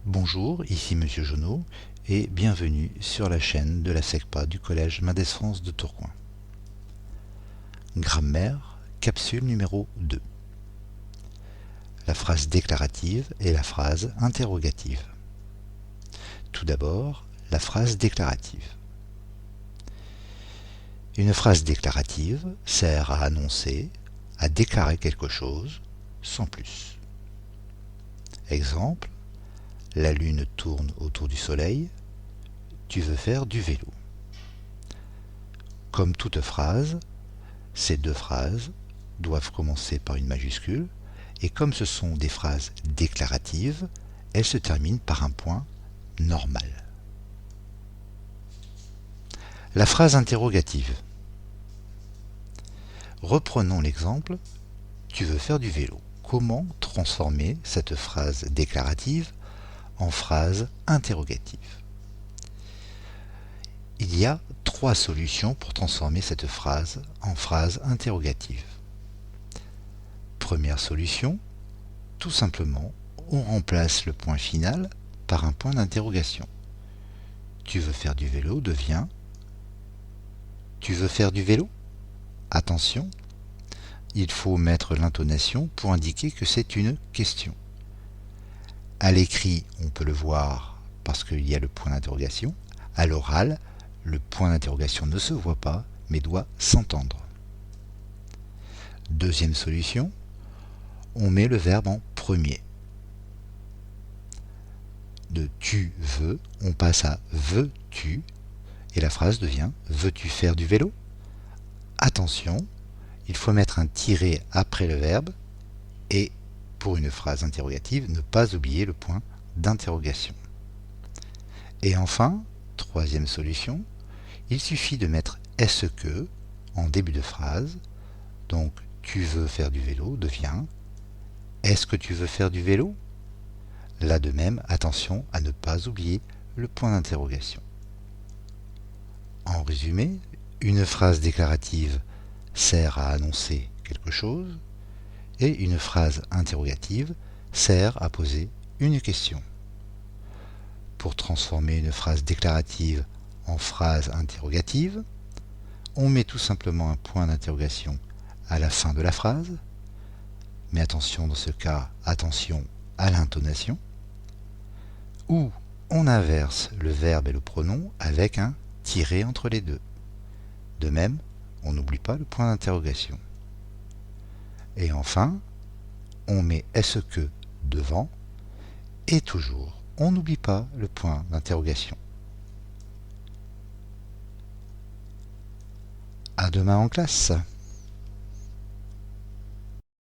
Bonjour, ici Monsieur Jonot et bienvenue sur la chaîne de la SECPA du Collège Mendès-France de Tourcoing. Grammaire, capsule numéro 2. La phrase déclarative et la phrase interrogative. Tout d'abord, la phrase déclarative. Une phrase déclarative sert à annoncer, à déclarer quelque chose, sans plus. Exemple, la lune tourne autour du soleil, tu veux faire du vélo. Comme toute phrase, ces deux phrases doivent commencer par une majuscule et comme ce sont des phrases déclaratives, elles se terminent par un point normal. La phrase interrogative. Reprenons l'exemple « Tu veux faire du vélo ». Comment transformer cette phrase déclarative en phrase interrogative? Il y a trois solutions pour transformer cette phrase en phrase interrogative. Première solution, tout simplement, on remplace le point final par un point d'interrogation. Tu veux faire du vélo devient tu veux faire du vélo? Attention, il faut mettre l'intonation pour indiquer que c'est une question. À l'écrit, on peut le voir parce qu'il y a le point d'interrogation. À l'oral, le point d'interrogation ne se voit pas, mais doit s'entendre. Deuxième solution, on met le verbe en premier. De tu veux, on passe à veux-tu, et la phrase devient veux-tu faire du vélo? Attention, il faut mettre un tiret après le verbe, et pour une phrase interrogative, ne pas oublier le point d'interrogation. Et enfin, troisième solution, il suffit de mettre est-ce que en début de phrase, donc tu veux faire du vélo devient est-ce que tu veux faire du vélo? Là de même, attention à ne pas oublier le point d'interrogation. En résumé, une phrase déclarative sert à annoncer quelque chose et une phrase interrogative sert à poser une question. Pour transformer une phrase déclarative en phrase interrogative, on met tout simplement un point d'interrogation à la fin de la phrase, mais attention dans ce cas, attention à l'intonation, ou on inverse le verbe et le pronom avec un tiret entre les deux. De même, on n'oublie pas le point d'interrogation. Et enfin, on met est-ce que devant, et toujours, on n'oublie pas le point d'interrogation. À demain en classe.